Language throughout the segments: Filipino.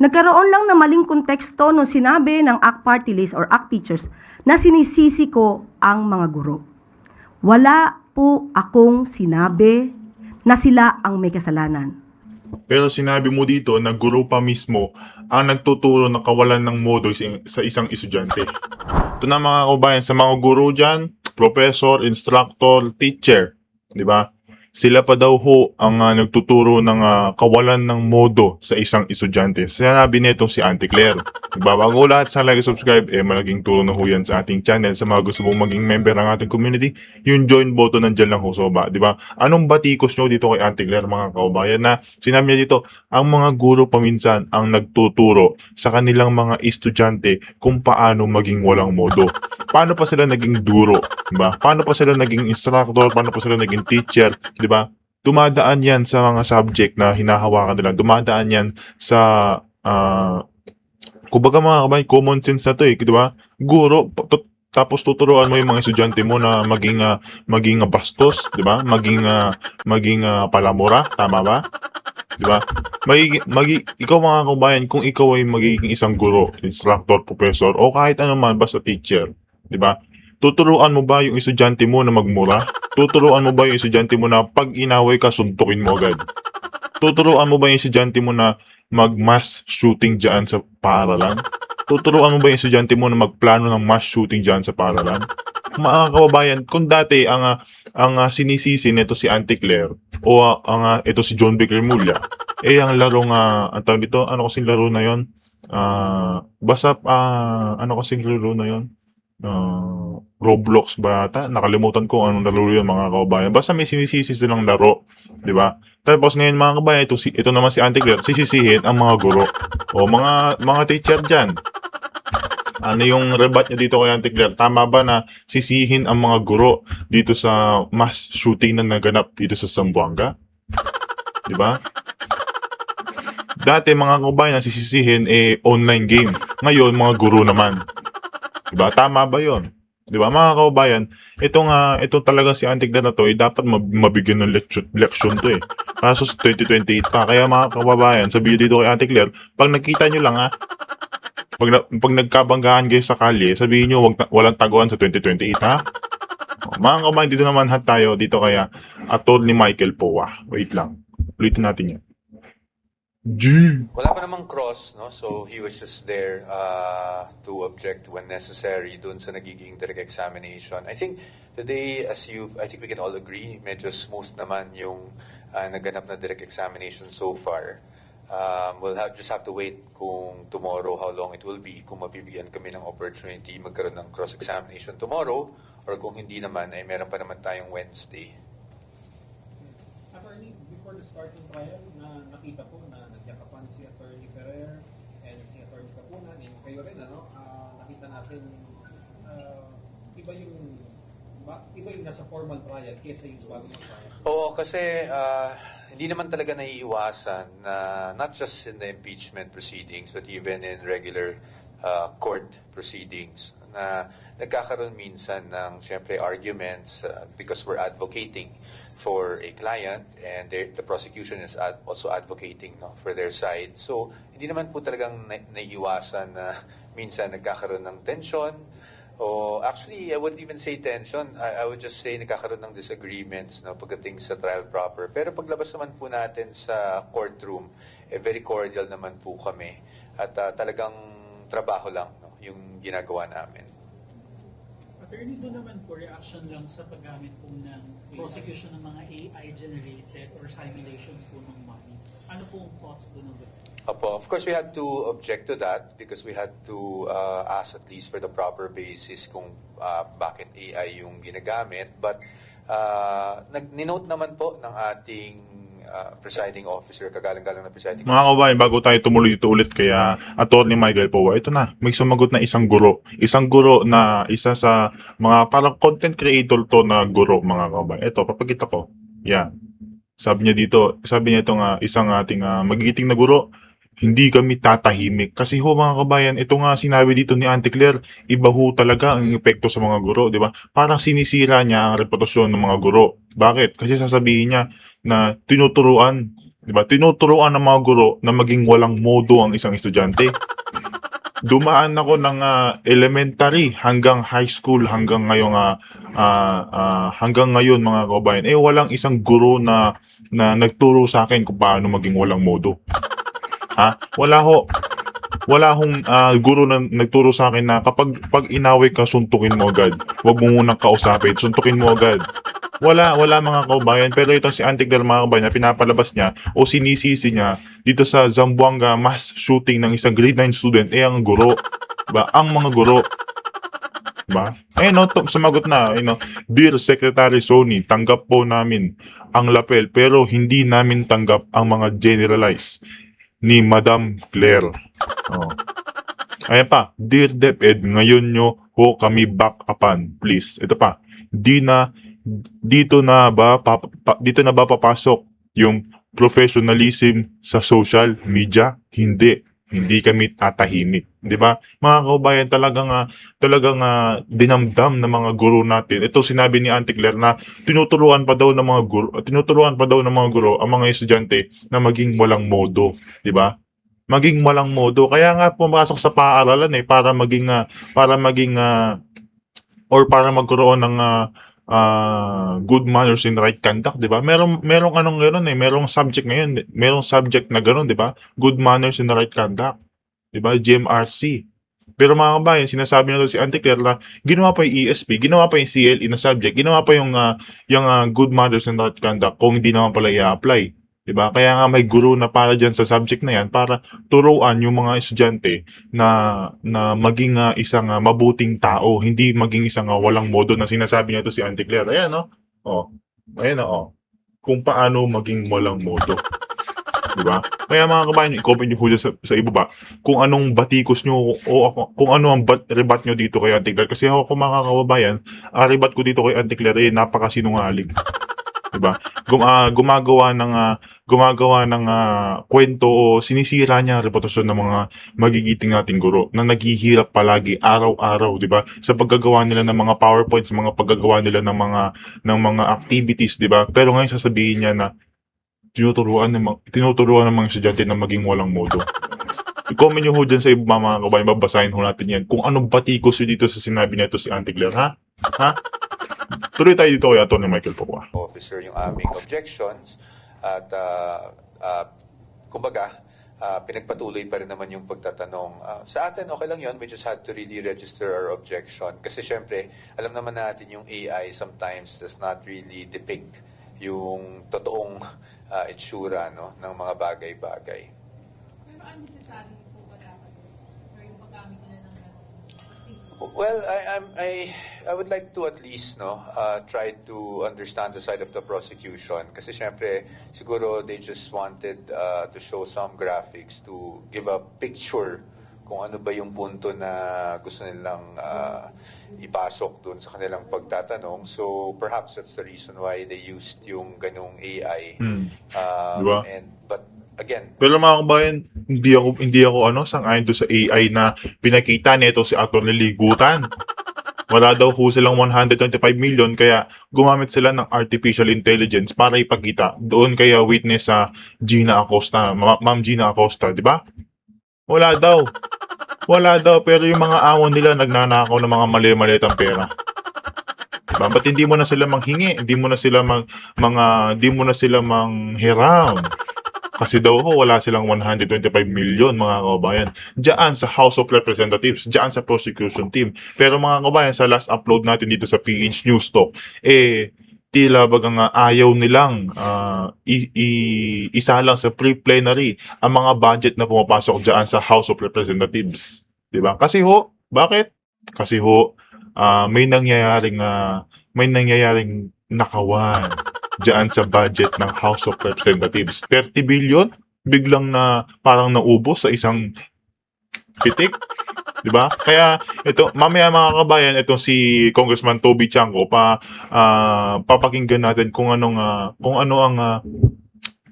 Nagkaroon lang na maling konteksto nung sinabi ng ACT Party List or ACT Teachers na sinisisi ko ang mga guro. Wala po akong sinabi na sila ang may kasalanan. Pero sinabi mo dito na guro pa mismo ang nagtuturo ng kawalan ng modo sa isang estudyante. Ito na mga kabayan, sa mga guro dyan, professor, instructor, teacher, di ba? Sila pa daw ho ang nagtuturo ng kawalan ng modo sa isang estudyante. Sinabi nito si Auntie Claire. Diba? Bago lahat sa like, subscribe, malaking tulong na ho yan sa ating channel. Sa mga gusto mong maging member ng ating community, yung join button nandyan lang ho sa baba. Diba? Anong batikos nyo dito kay Auntie Claire mga kaubayan na sinabi niya dito, ang mga guro paminsan ang nagtuturo sa kanilang mga estudyante kung paano maging walang modo. Paano pa sila naging duro? Diba? Paano pa sila naging instructor? Paano pa sila naging teacher? Diba? Dumadaan yan sa mga subject na hinahawakan nila. Dumadaan yan sa kumbaga mga kabayan, common sense na to eh, di ba? Guro, tapos tuturuan mo yung mga estudyante mo na maging bastos, di ba? Maging palamura, tama ba? Di ba? Ikaw mga kabayan, kung ikaw ay magiging isang guro, instructor, professor, o kahit ano man, basta teacher, di ba? Tuturuan mo ba yung estudyante mo na magmura? Tuturuan mo ba yung estudyante mo na pag inaway ka, suntukin mo agad? Tuturuan mo ba yung estudyante mo na mag-mass shooting dyan sa paaralan? Tuturuan mo ba yung estudyante mo na magplano ng mass shooting dyan sa paaralan? Mga kababayan, kung dati ang sinisisi nito si Auntie Claire o ito si John B. Cremulya, ang larong ang tawag dito, ano kasing laro na yon? Ano kasing laro na yon? Roblox ba ata? Nakalimutan ko anong laro yun mga kababayan. Basta may sinisisi silang laro, di ba? Tapos ngayon mga kababayan, ito naman si Auntie Claire, sisisihin ang mga guro o mga teacher dyan. Ano yung rebat niya dito kay Auntie Claire? Tama ba na sisihin ang mga guro dito sa mass shooting na naganap dito sa Zamboanga? Di ba? Dati mga kababayan ang sisisihin online game. Ngayon mga guro naman. Diba? Tama ba yon? Diba mga kaubayan, itong talaga si Auntie Claire na to, dapat mabigyan ng leksyon to eh. Kaso sa 2028 pa. Kaya mga kababayan, sabihin dito kay Auntie Claire, pag nakita nyo lang pag nagkabanggaan kayo sa kalye, sabihin nyo walang taguan sa 2028 ha. Mga kababayan, dito naman tayo dito kaya Atty. Michael Poa. Wait lang. Ulitin natin yan. Wala pa namang cross, no? So he was just there to object when necessary dun sa nagiging direct examination. I think today, I think we can all agree, medyo smooth naman yung naganap na direct examination so far. We'll just have to wait kung tomorrow how long it will be, kung mabibigyan kami ng opportunity magkaroon ng cross-examination tomorrow, or kung hindi naman, ay meron pa naman tayong Wednesday. Attorney, before the starting trial, nakita ko na nagyakapan si Attorney Ferrer and si Attorney Capunan, and kayo rin, nakita natin iba yung nasa formal trial kesa yung bagong trial. Oo, kasi hindi naman talaga naiiwasan na not just in the impeachment proceedings but even in regular court proceedings na nagkakaroon minsan ng syempre arguments because we're advocating for a client and the prosecution is also advocating for their side. So, hindi naman po talagang naiiwasan na minsan nagkakaroon ng tension. O actually, I wouldn't even say tension. I would just say nagkakaroon ng disagreements pagdating sa trial proper. Pero paglabas naman po natin sa courtroom, very cordial naman po kami. At talagang trabaho lang yung ginagawa namin. Attorney, doon naman po reaction lang sa paggamit po ng prosecution ng mga AI-generated or simulations po ng money. Ano po ang thoughts doon ng Opo, of course we had to object to that because we had to ask at least for the proper basis kung bakit AI yung ginagamit. But ninote naman po ng ating presiding officer, kagalang-galang na presiding Mga kabayan, bago tayo tumuloy dito ulit kaya Atty. Michael Poa, ito na, may sumagot na isang guro. Isang guro na isa sa mga parang content creator to na guro, mga kabayan. Ito, papakita ko. Yan. Sabi niya itong isang ating magigiting na guro, hindi kami tatahimik. Kasi ho mga kabayan, ito nga sinabi dito ni Auntie Claire, iba ho talaga ang epekto sa mga guro, di ba? Parang sinisira niya ang reputasyon ng mga guro. Bakit? Kasi sasabihin niya na tinuturuan Di ba? Tinuturuan ng mga guro na maging walang modo ang isang estudyante. Dumaan ako ng elementary hanggang high school hanggang ngayon mga kabayan, walang isang guro na nagturo sa akin kung paano maging walang modo. Ha? Wala hong guro na nagturo sa akin na pag inaway ka, suntukin mo agad. Huwag mo munang kausapin, suntukin mo agad. Wala mga kabayan. Pero itong si Auntie Claire mga kabayan, na pinapalabas niya o sinisisi niya dito sa Zamboanga mass shooting ng isang grade 9 student, ang guro. Diba? Ang mga guro. Diba? Sumagot na. Dear Secretary Sony, tanggap po namin ang lapel pero hindi namin tanggap ang mga generalize ni Madam Claire. Oh. Ayan pa, Dear DepEd, ngayon nyo ho kami back upan, please. Ito pa, dito na ba papasok yung professionalism sa social media? Hindi kami tatahimik, 'di ba? Mga kaubayan, talagang dinamdam ng mga guro natin. Ito sinabi ni Auntie Claire na tinuturuan pa daw ng mga guro ang mga estudyante na maging walang modo, 'di ba? Maging walang modo. Kaya nga pumasok sa paaralan para magkaroon ng good manners and right conduct, 'di ba? Merong subject ngayon, merong subject na gano'n, 'di ba? Good manners and right conduct, 'di ba? GMRC. Pero mga kabayan, sinasabi na si Auntie Claire na ginawa pa yung ESP, ginawa pa yung CLE na subject, ginawa pa yung good manners and right conduct kung hindi naman pala i-apply. 'Di ba? Kaya nga may guro na para diyan sa subject na 'yan para turuan yung mga estudyante na maging isang mabuting tao, hindi maging isang walang modo na sinasabi niya to si Auntie Claire. Ayan, no? Oh. Ayan, oh. Kung paano maging walang modo. 'Di ba? Kaya mga kabayan, i-comment niyo dyan sa ibaba kung anong batikos niyo kung ano ang rebat niyo dito kay Auntie Claire. Kasi ako mga kababayan, ang rebat ko dito kay Auntie Claire napakasinungaling. Diba? Gumagawa ng kwento o sinisira niya ang reputasyon ng mga magigiting nating guro na naghihirap palagi araw-araw, 'di ba? Sa paggagawa nila ng mga PowerPoints, mga paggagawa nila ng mga activities, 'di ba? Pero ngayon sasabihin niya na tinuturuan ng mga estudyante na maging walang modo. I-comment niyo ho dyan sa iba mga kabayan, babasahin ho natin yan. Kung anong batikos yun dito sa sinabi nito si Auntie Claire, ha? Ha? Tuloy tayo dito kay Atty. Michael Pacua. Officer yung aming objections at kumbaga pinagpatuloy pa rin naman yung pagtatanong. Sa atin okay lang yun, we just had to really register our objection kasi syempre alam naman natin yung AI sometimes does not really depict yung totoong itsura ng mga bagay-bagay. Pero unnecessary po ba dapat or yung paggamit nila ng Well, I would like to at least try to understand the side of the prosecution kasi syempre siguro they just wanted to show some graphics to give a picture kung ano ba yung punto na gusto nilang ipasok dun sa kanilang pagtatanong. So perhaps that's the reason why they used yung ganung AI. Diba? But again, pero mga kabayan, hindi ako sang-ayon doon sa AI na pinakita nito si Atty. Ligutan. Wala daw ho silang 125 million kaya gumamit sila ng artificial intelligence para ipakita doon kaya witness sa Gina Acosta, Ma'am Gina Acosta, di ba? Wala daw pero yung mga awon nila nagnanakaw ng mga mali-malitang pera. Diba? Ba't hindi mo na sila manghingi? Hindi mo na sila manghiram? Kasi daw wala silang 125 million mga kabayan. Diyan sa House of Representatives, diyan sa prosecution team. Pero mga kabayan, sa last upload natin dito sa PH News Talk, tila bagang ayaw nilang isa lang sa pre-plenary ang mga budget na pumapasok diyan sa House of Representatives. 'Di ba? Kasi bakit? Kasi may nangyayaring nakawan diyan sa budget ng House of Representatives. 30 billion biglang na parang naubos sa isang pitik. 'Di ba? Kaya ito mamaya mga kabayan, itong si Congressman Toby Chanco papakinggan natin kung ano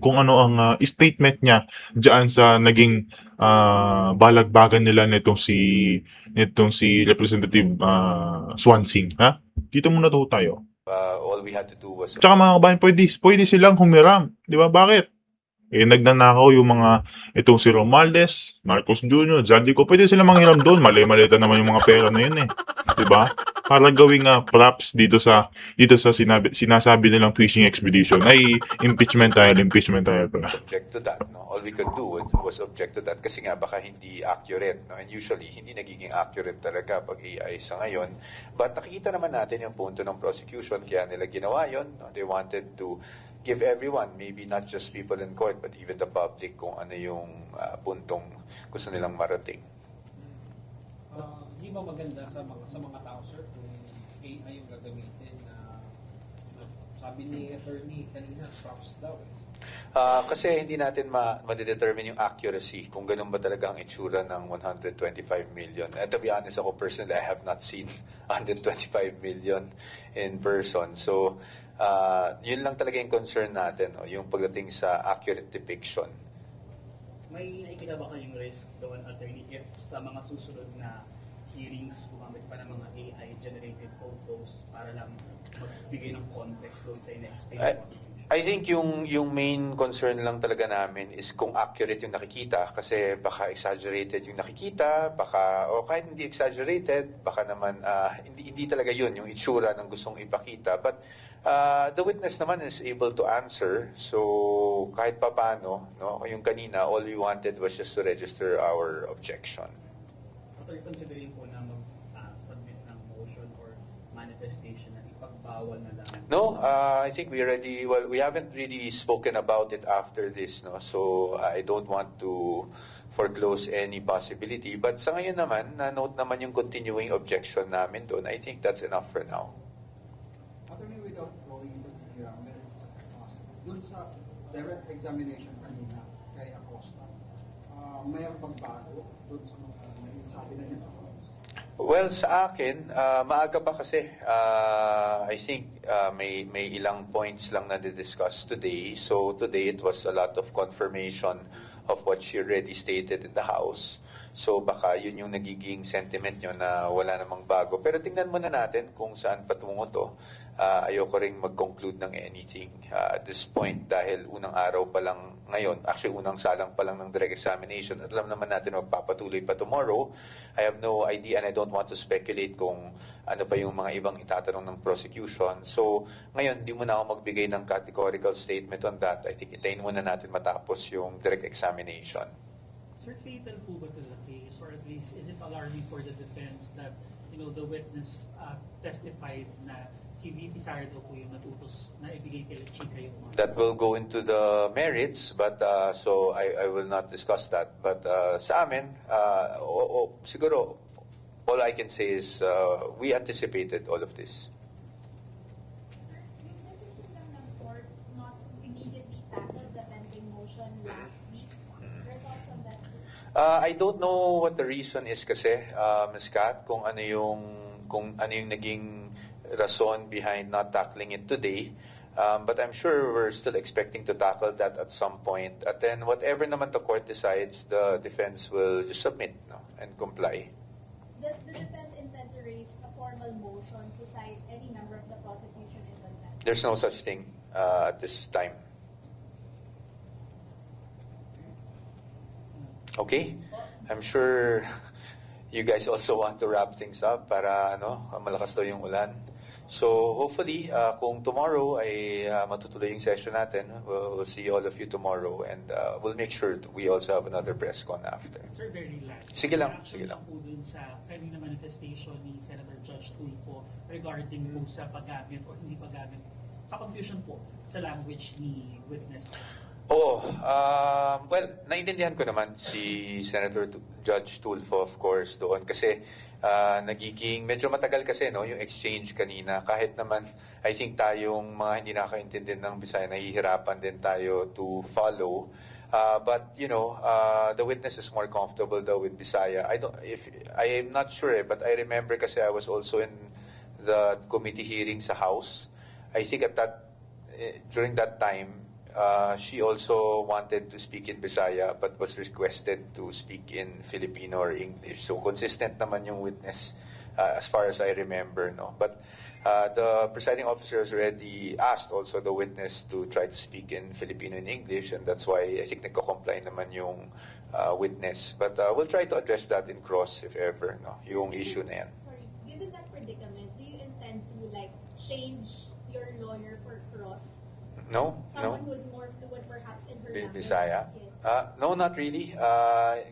ang statement niya diyan sa naging balagbagan nila nitong si Representative Swansing, ha? Dito muna tayo. all we had to do was Tsaka mga kabayan, pwede silang humiram. Di ba? Bakit? Nagnanakaw yung mga, itong si Romualdez, Marcos Jr., Zaldico, pwede sila manghiram doon. Mali-malita naman yung mga pera na yun eh. Diba? Para gawing props dito sa sinasabi nilang fishing expedition ay impeachment trial pala. Object to that. No? All we could do was object to that kasi nga baka hindi accurate. No? And usually, hindi nagiging accurate talaga pag AI sa ngayon. But nakikita naman natin yung punto ng prosecution kaya nila ginawa yun. No? They wanted to give everyone, maybe not just people in court, but even the public kung ano yung puntong gusto nilang marating. Di ba maganda sa mga tao, sir, kung AI yung gagamitin na sabi ni attorney kanina, props daw eh. Kasi hindi natin ma-determine yung accuracy kung ganun ba talaga ang itsura ng 125 million. And to be honest, ako personally, I have not seen 125 million in person. So, yun lang talaga yung concern natin, no? Yung pagdating sa accurate depiction. May nakikita ba kayong risk doon, attorney, if sa mga susunod na hearings gumamit pa ng mga AI-generated photos para lang magbigay ng context doon sa in-explain I- prosecution? I think yung main concern lang talaga namin is kung accurate yung nakikita kasi baka exaggerated yung nakikita, baka o kahit hindi exaggerated, baka naman hindi talaga yun yung itsura ng gustong ipakita. But the witness naman is able to answer. So kahit papaano, no, yung kanina all we wanted was just to register our objection. At are considering po na mag-submit ng motion or manifestation na ipagbawal na lang? No, I think we haven't really spoken about it after this, no. So I don't want to foreclose any possibility. But sa ngayon naman, na-note naman yung continuing objection namin doon. I think that's enough for now. Attorney, without going into the merits, dun sa direct examination kanina kay Acosta, mayroon bang bago dun sa mga sabi na niya sa Congress? Well, sa akin, maaga pa kasi. I think may ilang points lang na discuss today. So today it was a lot of confirmation of what she already stated in the House. So baka yun yung nagiging sentiment nyo na wala namang bago. Pero tingnan muna natin kung saan patungo to. Ayoko ring mag-conclude ng anything at this point dahil unang araw pa lang ngayon, actually unang salang pa lang ng direct examination at alam naman natin magpapatuloy pa tomorrow. I have no idea and I don't want to speculate kung ano pa yung mga ibang itatanong ng prosecution. So ngayon, di muna ako magbigay ng categorical statement on that. I think itayin muna natin matapos yung direct examination. Sir, fatal po ba to the case? Or at least, is it alarming for the defense that, the witness testified na si VP Sara daw po yung natutos na ibigay kay Chica yung mga... That will go into the merits, but so I will not discuss that. But sa amin, siguro, all I can say is we anticipated all of this. Yung decision lang ng court not to immediately tackle the pending motion last week, your thoughts on that? I don't know what the reason is kasi, Ms. Kat, kung ano yung naging rason behind not tackling it today. But I'm sure we're still expecting to tackle that at some point. At then whatever naman the court decides, the defense will just submit and comply. Does the defense intend to raise a formal motion to cite any member of the prosecution in contempt? There's no such thing at this time. Okay? I'm sure you guys also want to wrap things up para malakas daw yung ulan. So hopefully, kung tomorrow ay matutuloy yung session natin, we'll see all of you tomorrow and we'll make sure we also have another press con after. Sir, very last. Sige lang, Reaction sige lang. po dun sa kanina manifestation ni Senator Judge Tulfo regarding po sa paggamit o hindi paggamit, sa confusion po sa language ni witness Acosta. Oo. Well, naiintindihan ko naman si Senator Judge Tulfo, of course, doon. Kasi nagiging, medyo matagal kasi, yung exchange kanina. Kahit naman, I think tayong mga hindi nakakaintindi ng Bisaya, nahihirapan din tayo to follow. But, the witness is more comfortable daw with Bisaya. I am not sure, but I remember kasi I was also in the committee hearing sa House. I think during that time, she also wanted to speak in Bisaya but was requested to speak in Filipino or English. So consistent naman yung witness as far as I remember. But The presiding officer has already asked also the witness to try to speak in Filipino and English, and that's why I think nagko-comply naman yung witness. But we'll try to address that in cross if ever, no, yung issue na yan. Sorry, given that predicament, do you intend to like change your lawyer for cross? No, Someone no. who is more fluent perhaps in her language? Bisaya? Yes. No, not really.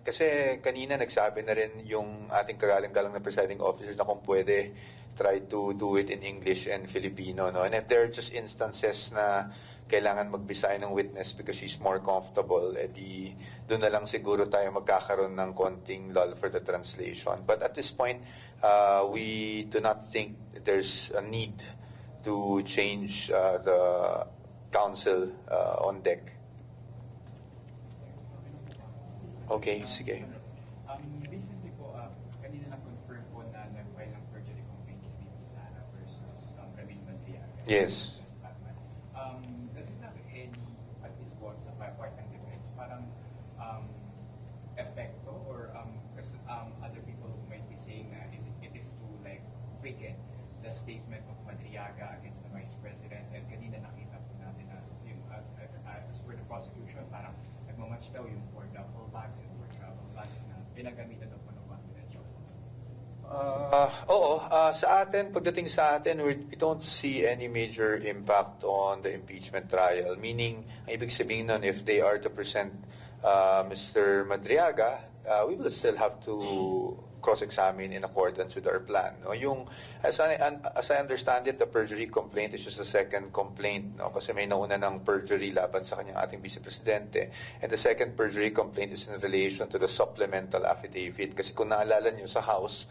Kasi kanina nagsabi na rin yung ating kagalang-galang na presiding officer na kung pwede try to do it in English and Filipino. No? And if there are just instances na kailangan magbisaya ng witness because she's more comfortable, edi doon na lang siguro tayo magkakaroon ng konting lull for the translation. But at this point, we do not think that there's a need to change the counsel on deck. Okay, sige. Recently po, kanina na-confirm po na nag-file ng perjury complaint si VP Sara versus Ramil Madriaga. Yes. Does it have any, at this point, sa part ng defense, parang epekto or other people who might be saying na it is to like weaken the statement of Madriaga against the Vice President, and kanina nakita po natin na yung, as per the prosecution, parang nagmamatch daw yung for duffel bags and for travel bags na pinagamitan daw po ng confidential funds. Sa atin, pagdating sa atin, we don't see any major impact on the impeachment trial. Meaning, ang ibig sabihin nun, if they are to present Mr. Madriaga, we will still have to cross-examine in accordance with our plan. No? Yung, as I understand it, the perjury complaint is just a second complaint. No? Kasi may nauna ng perjury laban sa kanyang ating Vice Presidente. And the second perjury complaint is in relation to the supplemental affidavit. Kasi kung naalala nyo sa House,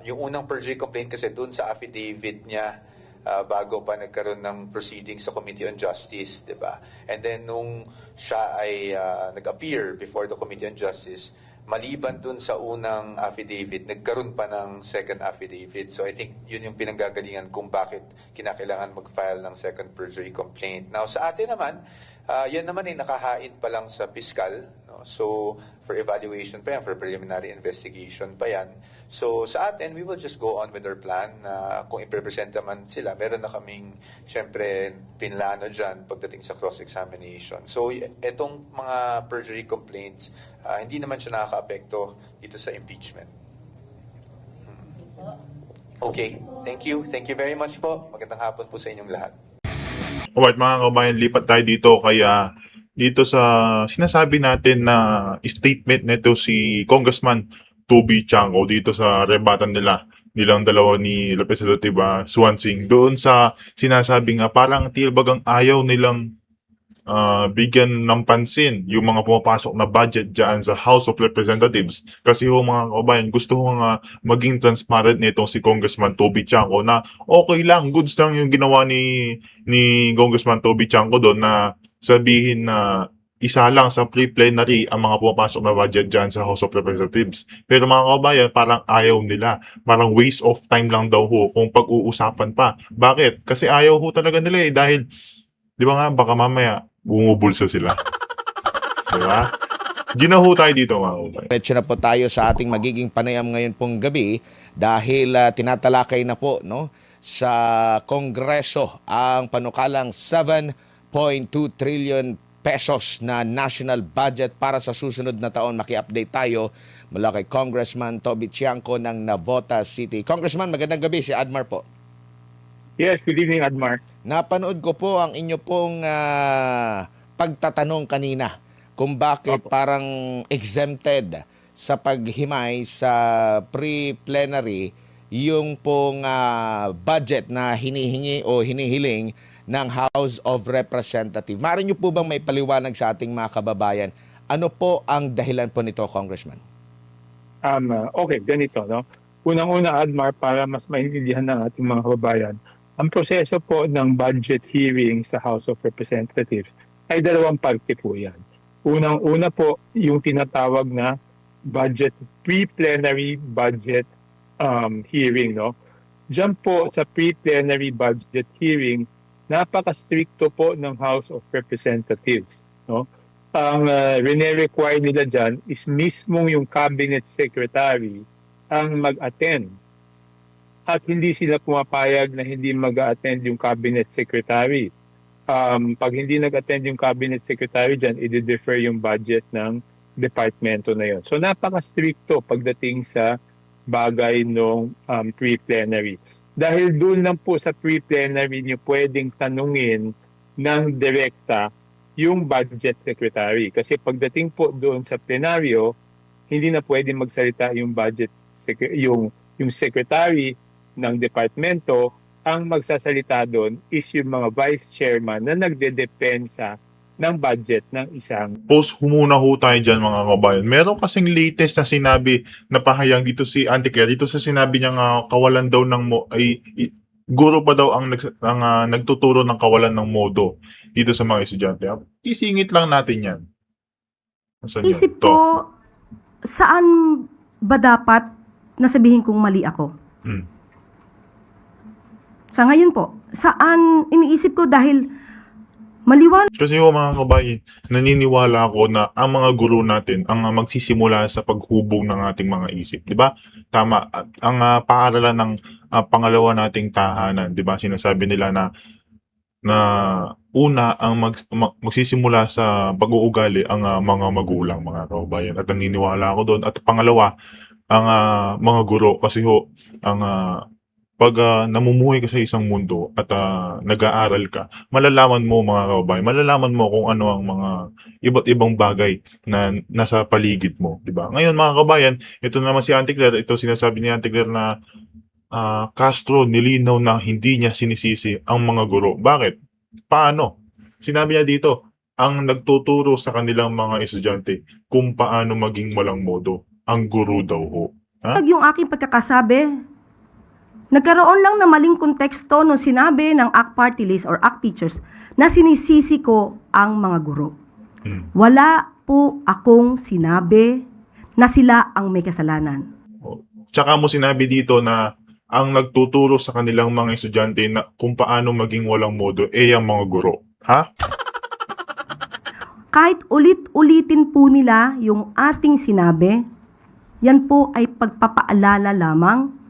yung unang perjury complaint kasi dun sa affidavit niya, bago pa nagkaroon ng proceedings sa Committee on Justice, di ba? And then nung siya ay nag-appear before the Committee on Justice, maliban dun sa unang affidavit, nagkaroon pa ng second affidavit. So I think yun yung pinanggagalingan kung bakit kinakailangan mag-file ng second perjury complaint. Now sa atin naman, yan naman ay nakahain pa lang sa piskal. No? So for evaluation pa yan, for preliminary investigation pa yan. So sa atin, we will just go on with our plan na kung i-present naman sila, meron na kaming syempre pinlano dyan pagdating sa cross-examination. So etong mga perjury complaints, hindi naman siya nakaka-apekto dito sa impeachment. Okay, thank you. Thank you very much po. Magandang hapon po sa inyong lahat. Alright mga kabayan, lipat tayo dito kaya dito sa sinasabi natin na statement nito si Congressman Toby Chanco dito sa rebatan nilang dalawa ni Representative Swansing doon sa sinasabi nga parang tilbagang ayaw nilang bigyan ng pansin yung mga pumapasok na budget dyan sa House of Representatives. Kasi mga kabayan, gusto ko nga maging transparent nitong si Congressman Toby Chanco na okay lang, goods lang yung ginawa ni Congressman Toby Chanco doon na sabihin na isa lang sa pre-plenary ang mga pumapasok na budget dyan sa House of Representatives. Pero mga kabayan, parang ayaw nila. Parang waste of time lang daw ho kung pag-uusapan pa. Bakit? Kasi ayaw ho talaga nila dahil, di ba nga, baka mamaya bumubulsa sila. Diba? Ginaho tayo dito mga kabayan. Diretso na po tayo sa ating magiging panayam ngayon pong gabi dahil tinatalakay na po no, sa Kongreso ang panukalang 7.2 trillion pesos na national budget para sa susunod na taon. Maki-update tayo mula kay Congressman Toby Chanco ng Navotas City. Congressman, magandang gabi. Si Admar po. Yes, good evening, Admar. Napanood ko po ang inyo pong pagtatanong kanina kung bakit parang exempted sa paghimay sa pre-plenary yung pong budget na hinihingi o hinihiling ng House of Representatives. Maaari niyo po bang may paliwanag sa ating mga kababayan? Ano po ang dahilan po nito, Congressman? Okay, ganito. No? Unang-una, Admar, para mas maintindihan ng ating mga kababayan, ang proseso po ng budget hearing sa House of Representatives ay dalawang parte po yan. Unang-una po yung tinatawag na pre-plenary budget hearing. No? Diyan po sa pre-plenary budget hearing, napaka-stricto po ng House of Representatives. No? Ang rene-require nila dyan is mismong yung Cabinet Secretary ang mag-attend at hindi sila pumapayag na hindi mag-attend yung cabinet secretary. Pag hindi nag-attend yung cabinet secretary dyan, i-defer yung budget ng departamento na yon. So napaka-stricto pagdating sa bagay ng pre-plenary. Dahil doon lang po sa pre-plenary nyo pwedeng tanungin ng direkta yung budget secretary. Kasi pagdating po doon sa plenaryo, hindi na pwedeng magsalita yung yung secretary ng departamento. Ang magsasalita doon is yung mga vice chairman na nagdedepensa ng budget ng isang. Post humuna ho tayo dyan mga kabayan. Meron kasing latest na sinabi na pahayag dito si Auntie Claire. Dito sa sinabi niya nga kawalan daw ng guro pa daw ang nagtuturo ng kawalan ng modo dito sa mga estudyante. Isingit lang natin yan. Nasaan yun? Isip To. ko, saan ba dapat nasabihin kong mali ako? Sa ngayon po, saan iniisip ko dahil maliwanag Kasi ho mga kabayan, naniniwala ako na ang mga guro natin ang magsisimula sa paghubog ng ating mga isip. Di ba? Tama. Ang paaralan ng pangalawa nating tahanan, di ba? Sinasabi nila na una ang magsisimula sa pag-uugali ang mga magulang, mga kabayan. At naniniwala ako doon. At pangalawa, ang mga guro. Kasi ho, ang pag namumuhay ka sa isang mundo at nag-aaral ka, malalaman mo mga kababayan, malalaman mo kung ano ang mga iba't ibang bagay na nasa paligid mo, di ba? Ngayon mga kababayan, ito naman si Auntie Claire, ito sinasabi ni Auntie Claire na Castro nilinaw na hindi niya sinisisi ang mga guro. Bakit? Paano? Sinabi niya dito, ang nagtuturo sa kanilang mga estudyante kung paano maging walang modo, ang guro daw ho. yung aking pagkakasabi. Nagkaroon lang ng maling konteksto nung sinabi ng ACT Party List or ACT Teachers na sinisisi ko ang mga guro. Wala po akong sinabi na sila ang may kasalanan. Tsaka mo sinabi dito na ang nagtuturo sa kanilang mga estudyante na kung paano maging walang modo ang mga guro. Ha? Kahit ulit-ulitin po nila yung ating sinabi, yan po ay pagpapaalala lamang.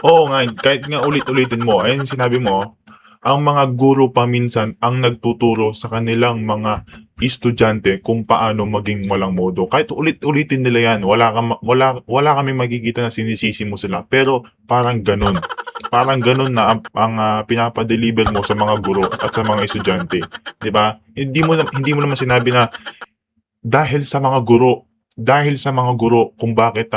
Oo nga, kahit nga ulit-ulitin mo, ayun sinabi mo, ang mga guro paminsan ang nagtuturo sa kanilang mga estudyante kung paano maging walang modo. Kahit ulit-ulitin nila yan, wala kami makikita na sinisisi mo sila. Pero parang ganun. Parang ganun na ang pinapadeliver mo sa mga guro at sa mga estudyante. 'Di ba? Hindi mo naman sinabi na dahil sa mga guro kung bakit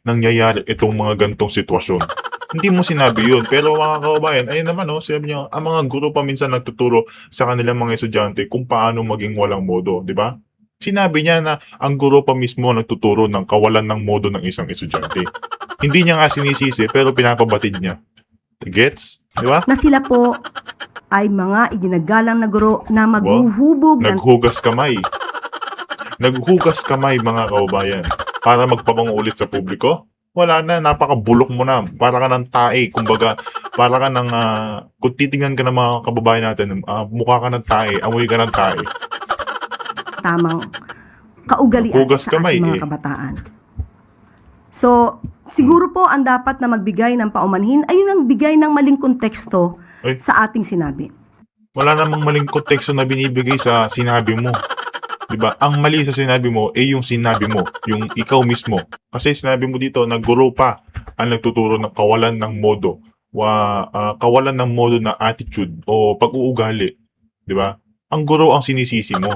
nangyayari itong mga gantong sitwasyon. Hindi mo sinabi yun. Pero mga kababayan, ayun naman sabi niyo, ang mga guro pa minsan nagtuturo sa kanilang mga estudyante kung paano maging walang modo, di ba? Sinabi niya na ang guro pa mismo nagtuturo ng kawalan ng modo ng isang estudyante. Hindi niya nga sinisisi pero pinapabatid niya. Gets? Di ba? Na sila po ay mga iginagalang na guro na maghuhubog ng Naghugas kamay. Naghugas kamay mga kababayan para magpabango ulit sa publiko. Wala na, napakabulok mo na. Para ka ng tae. Kumbaga, para ka ng, kung titingnan ka ng mga kababayan natin, mukha ka ng tae, amoy ka ng tae. tamang kaugalian Hugas sa kamay, ating mga kabataan. So, siguro po ang dapat na magbigay ng paumanhin ay yung bigay ng maling konteksto sa ating sinabi. Wala namang maling konteksto na binibigay sa sinabi mo. Diba? Ang mali sa sinabi mo yung sinabi mo, yung ikaw mismo. Kasi sinabi mo dito na guro pa ang nagtuturo ng kawalan ng modo, kawalan ng modo na attitude o pag-uugali. Diba? Ang guro ang sinisisi mo.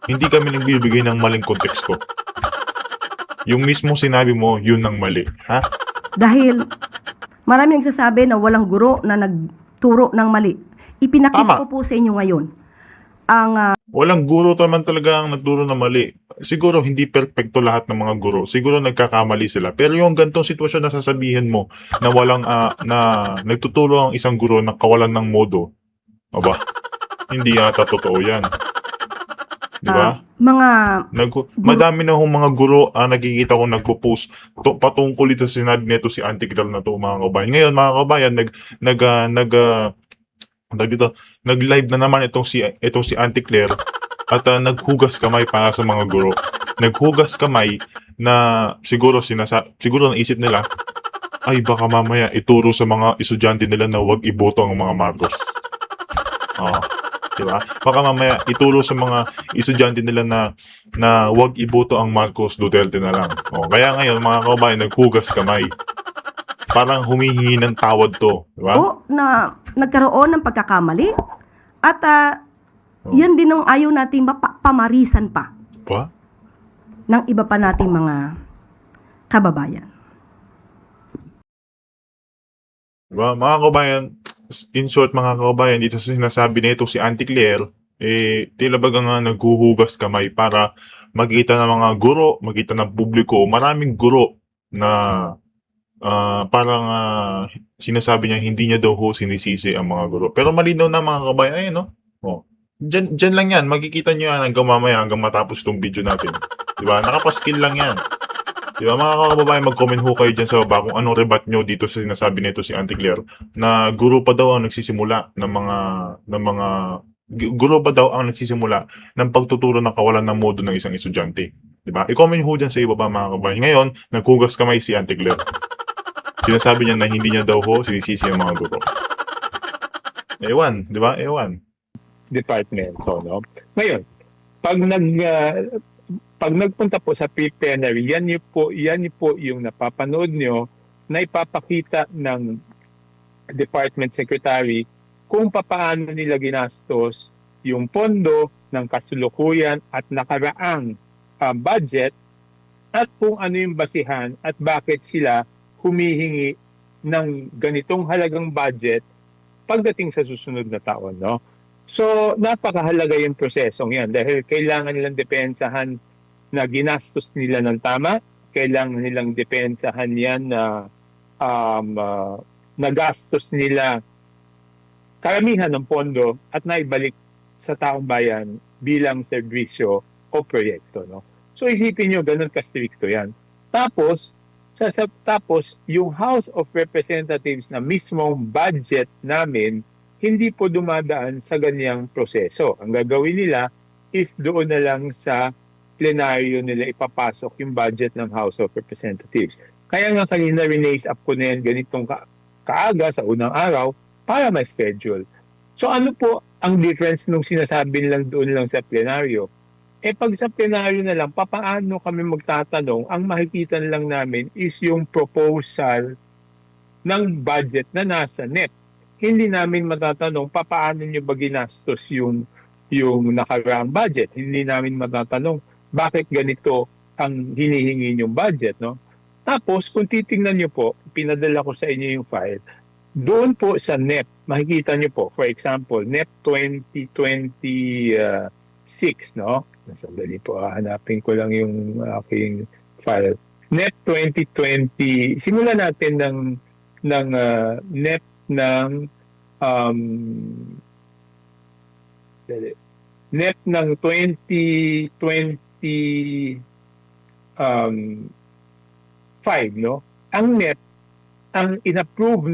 Hindi kami nagbibigay ng maling konteksto. Yung mismo sinabi mo, yun ang mali. Ha? Dahil marami nagsasabi na walang guro na nagturo ng mali. Ipinakita ko po sa inyo ngayon. Walang guro naman talaga ang nagturo ng mali. Siguro hindi perfecto lahat ng mga guro. Siguro nagkakamali sila. Pero yung gantong sitwasyon na sasabihin mo na walang na nagtuturo ang isang guro na kawalan ng modo. Aba, hindi yata totoo yan. Di ba? Madami na hong mga guro nakikita ko nagpo-post patungkol dito sa sinabi nito si Auntie Claire na to mga kabayan. Ngayon mga kabayan nag-live na naman itong si Auntie Claire at naghugas kamay para sa mga guro. Naghugas kamay na siguro naisip nila ay baka mamaya ituro sa mga estudyante nila na huwag iboto ang mga Marcos. Oh, di ba? Baka mamaya ituro sa mga estudyante nila na huwag iboto ang Marcos, Duterte na lang. Oh, kaya ngayon mga kababayan naghugas kamay. Parang humihingi ng tawad to, di ba? O na nagkaroon ng pagkakamali at yan din ang ayaw nating pamarisan pa Ba? ng iba pa nating mga kababayan. Diba? Mga kababayan, in short mga kababayan, dito sa sinasabi na ito si Auntie Claire, tila baga nga naghuhugas kamay para magkita ng mga guro, magkita ng publiko, maraming guro na parang sinasabi niya hindi niya daw ho sinisisi ang mga guro. Pero malinaw na mga kababayan, ayun no? Oh. Diyan lang yan, makikita nyo yan hanggang mamaya, hanggang matapos itong video natin. Diba? Nakapaskill lang yan. Diba mga kababayan, mag-comment ho kayo dyan sa baba kung anong rebat nyo dito sa sinasabi nito si Auntie Claire na guro pa daw ang nagsisimula guro pa daw ang nagsisimula ng pagtuturo ng kawalan ng modo ng isang estudyante. Diba? I-comment ho dyan sa ibaba mga kababayan. Ngayon, naghugas kamay si Auntie Claire. Sinasabi niya na hindi niya daw ho sinisisi ang mga guro. Ewan, di ba? Ewan. Department. So, no? Ngayon, pag nagpunta po sa pre-plenary, yan po yung napapanood nyo na ipapakita ng department secretary kung papaano nila ginastos yung pondo ng kasulukuyan at nakaraang budget at kung ano yung basihan at bakit sila humihingi ng ganitong halagang budget pagdating sa susunod na taon, no? So, napakahalaga yung prosesong yan dahil kailangan nilang depensahan na ginastos nila ng tama, kailangan nilang depensahan yan na nagastos nila karamihan ng pondo at naibalik sa taong bayan bilang serbisyo o proyekto. No? So, isipin nyo, ganun ka-stricto yan. Tapos, yung House of Representatives na mismong budget namin hindi po dumadaan sa ganyang proseso. Ang gagawin nila is doon na lang sa plenaryo nila ipapasok yung budget ng House of Representatives. Kaya nga kanina release up ko na yan ganitong kaaga sa unang araw para may schedule. So ano po ang difference nung sinasabi nilang doon lang sa plenaryo? Pag sa plenaryo na lang, papaano kami magtatanong? Ang makikita lang namin is yung proposal ng budget na nasa NEP. Hindi namin matatanong paano nyo ba ginastos yung nakaraang budget. Hindi namin matatanong bakit ganito ang hinihingi yung budget. No? Tapos, kung titingnan nyo po, pinadala ko sa inyo yung file, doon po sa NEP, makikita nyo po, for example, NEP 2026, no? Sandali po, hanapin ko lang yung aking file. NEP 2020, simulan natin ng NEP ng NEP ng 2025, no? Ang NEP ang inapprove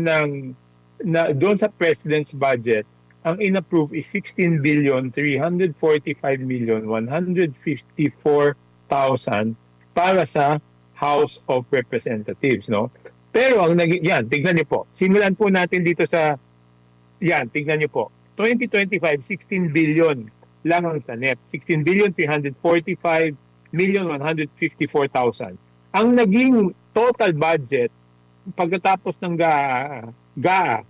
doon sa President's budget, ang inapprove is 16,345,154,000 para sa House of Representatives, no? Pero ang yan, tignan niyo po. Simulan po natin dito sa yan, tignan niyo po. 2025, 16 billion lang ang sa NEP. 16,345,154,000. Ang naging total budget pagkatapos ng GAA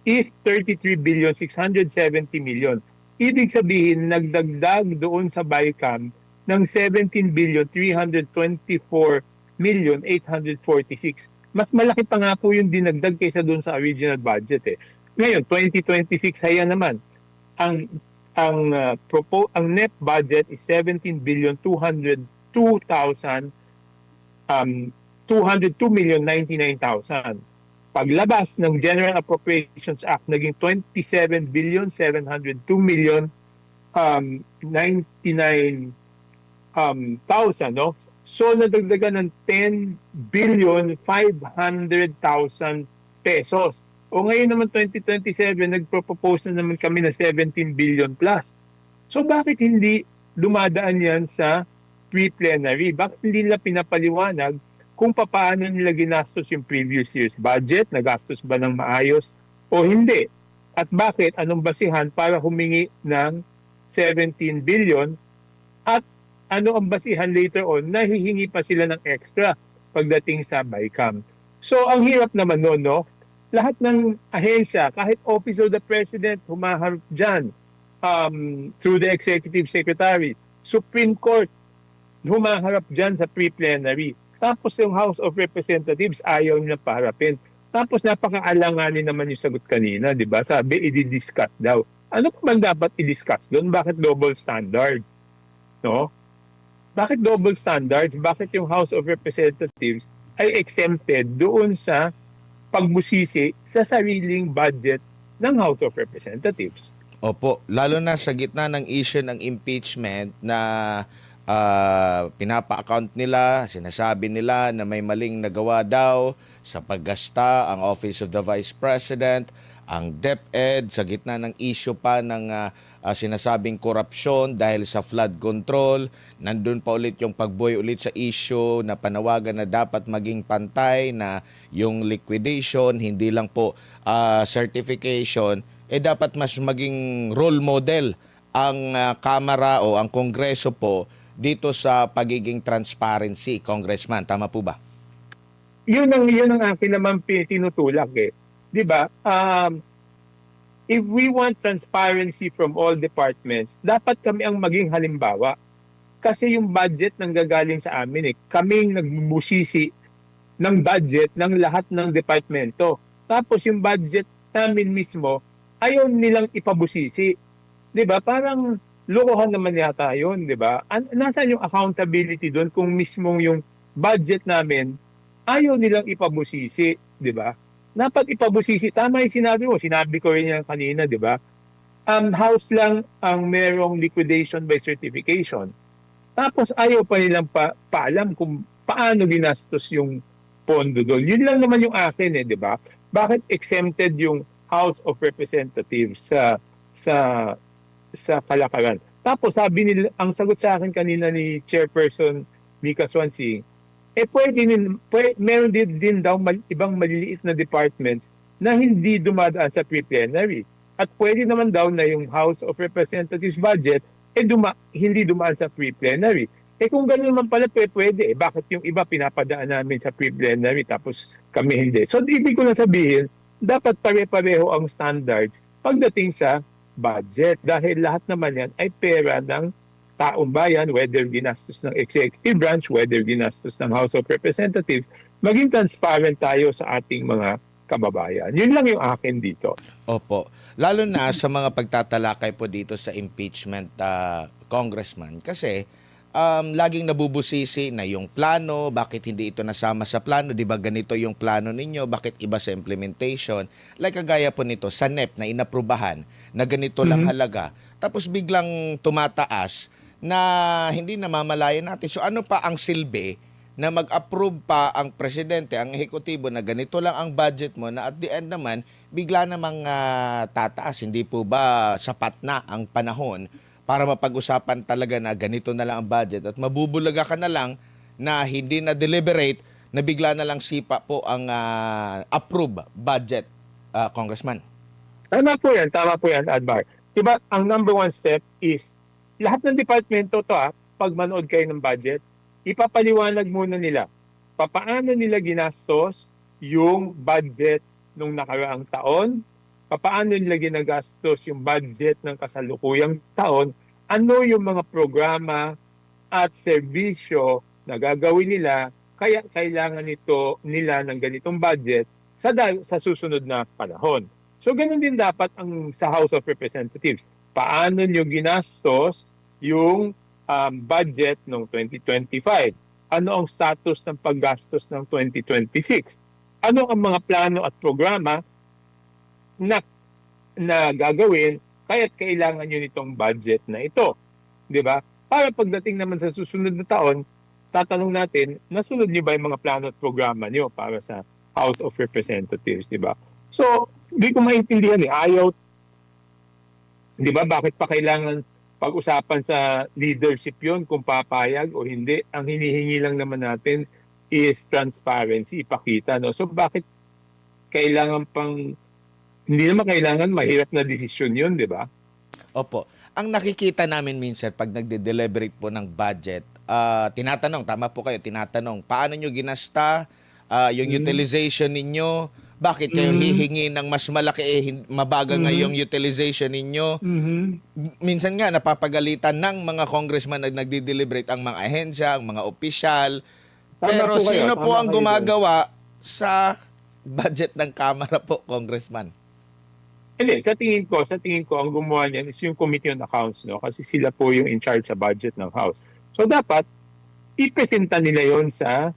is 33,670,000,000. Ibig sabihin, nagdagdag doon sa BICAM ng 17,324,846. Mas malaki pa nga po yung dinagdag kaysa doon sa original budget. Ngayon, 2026 haya naman. Ang NEP budget is 17,202,202,099,000. Paglabas ng General Appropriations Act, naging 27,702,099,000, no? So, nadagdagan ng 10,500,000,000 pesos. O ngayon naman 2027, nagpropose na naman kami na 17 billion plus. So, bakit hindi dumadaan yan sa pre-plenary? Bakit hindi nila pinapaliwanag kung paano nila ginastos yung previous year's budget, nagastos ba ng maayos o hindi. At bakit, anong basihan para humingi ng 17 billion at ano ang basihan later on na hihingi pa sila ng extra pagdating sa BICAM. So ang hirap naman noon, no? Lahat ng ahensya, kahit Office of the President, humaharap dyan through the Executive Secretary, Supreme Court, humaharap dyan sa pre-plenary. Tapos yung House of Representatives, ayaw nila paharapin. Tapos napakaalanganin naman yung sagot kanina, di ba? Sabi, i-discuss daw. Ano pa man dapat i-discuss doon? Bakit double standards? No? Bakit double standards? Bakit yung House of Representatives ay exempted doon sa pagbusisi sa sariling budget ng House of Representatives? Opo, lalo na sa gitna ng issue ng impeachment na pinapa-account nila, sinasabi nila na may maling nagawa daw sa paggasta ang Office of the Vice President, ang DepEd, sa gitna ng issue pa ng sinasabing korupsyon dahil sa flood control. Nandun pa ulit yung pagbuhay ulit sa issue na panawagan na dapat maging pantay, na yung liquidation, hindi lang po certification, dapat mas maging role model ang Kamara o ang Kongreso po dito sa pagiging transparency, Congressman. Tama po ba? Yun ang akin naman tinutulak eh. 'Di ba? If we want transparency from all departments, dapat kami ang maging halimbawa. Kasi yung budget nang gagaling sa amin eh. Kaming nagbubusisi ng budget ng lahat ng departamento. Tapos yung budget namin mismo, ayaw nilang ipabusisi. 'Di ba? Parang lokohan naman yata yun, 'di ba? Nasaan yung accountability doon kung mismong yung budget namin ayaw nilang ipabusisi, 'di ba? Dapat ipabusisi. Tama yung sinabi ko rin yan kanina, 'di ba? House lang ang merong liquidation by certification. Tapos ayaw pa nilang paalam kung paano ginastos yung pondo doon. Yun lang naman yung akin 'di ba? Bakit exempted yung House of Representatives sa kalakaran? Tapos sabi nila, ang sagot sa akin kanina ni Chairperson Mika Swansea, meron din daw ibang maliliit na departments na hindi dumadaan sa pre-plenary. At pwede naman daw na yung House of Representatives budget hindi dumaan sa pre-plenary. Kung gano'n naman pala, pwede. Bakit yung iba pinapadaan namin sa pre-plenary tapos kami hindi? So, ibig ko na sabihin, dapat pare-pareho ang standards pagdating sa budget. Dahil lahat naman yan ay pera ng taong bayan, whether ginastos ng executive branch, whether ginastos ng House of Representatives, maging transparent tayo sa ating mga kababayan. Yun lang yung akin dito. Opo. Lalo na sa mga pagtatalakay po dito sa impeachment, Congressman. Kasi laging nabubusisi na yung plano, bakit hindi ito nasama sa plano, di ba ganito yung plano ninyo, bakit iba sa implementation. Like kagaya po nito, sa NEP na inaprubahan na ganito lang halaga. Tapos biglang tumataas na hindi namamalayan natin. So ano pa ang silbi na mag-approve pa ang presidente, ang ehekutibo na ganito lang ang budget mo, na at the end naman, bigla namang tataas. Hindi po ba sapat na ang panahon para mapag-usapan talaga na ganito na lang ang budget at mabubulaga ka na lang na hindi na deliberate na bigla na lang sipa po ang approve budget, Congressman? Tama po yan, Admar. Diba, ang number one step is, lahat ng departmento to pag manood kayo ng budget, ipapaliwanag muna nila paano nila ginastos yung budget nung nakaraang taon, paano nila ginagastos yung budget ng kasalukuyang taon, ano yung mga programa at serbisyo na gagawin nila, kaya kailangan nila ng ganitong budget sa susunod na panahon. So ganun din dapat ang sa House of Representatives. Paano nyo ginastos yung budget ng 2025? Ano ang status ng paggastos ng 2026? Ano ang mga plano at programa na gagawin kaya't kailangan nyo nitong budget na ito? 'Di ba? Para pagdating naman sa susunod na taon, tatanong natin, nasunod nyo ba yung mga plano at programa nyo para sa House of Representatives, 'di ba? So, hindi ko maintindihan ayaw, 'di ba, bakit pa kailangan pag-usapan sa leadership 'yon kung papayag o hindi? Ang hinihingi lang naman natin is transparency, ipakita, no? So bakit kailangan hindi naman kailangan mahirap na desisyon yun, di ba? Opo. Ang nakikita namin minsan pag nagde-deliberate po ng budget, tinatanong, tama po kayo, tinatanong, paano nyo ginasta yung utilization ninyo? Bakit kayo hihingi ng mas malaki, mabaga ngayong utilization ninyo? Minsan nga, napapagalitan ng mga congressman na nagde-deliberate ang mga ahensya, ang mga opisyal. Tama Pero po kayo, sino po tama ang kayo gumagawa sa budget ng Kamara po, congressman? Hindi, sa tingin ko, ang gumawa niyan is yung Committee on Accounts, no? Kasi sila po yung in charge sa budget ng House. So dapat, ipresenta nila yon sa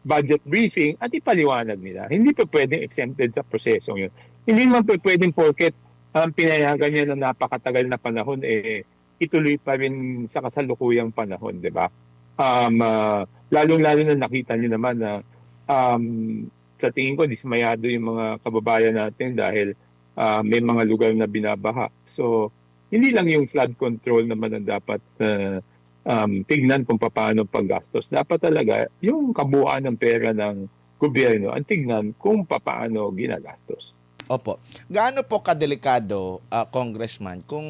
budget briefing at ipaliwanag nila. Hindi pa pwedeng exempted sa prosesong yun. Hindi naman po pwedeng porket pinayagan niya na napakatagal na panahon, ituloy pa rin sa kasalukuyang panahon, di ba? Lalong-lalo na nakita niyo naman na sa tingin ko, dismayado yung mga kababayan natin dahil may mga lugar na binabaha. So, hindi lang yung flood control naman ang dapat tignan kung paano paggastos. Dapat talaga yung kabuuan ng pera ng gobyerno ang tignan kung paano ginagastos. Opo. Gaano po kadelikado, Congressman, kung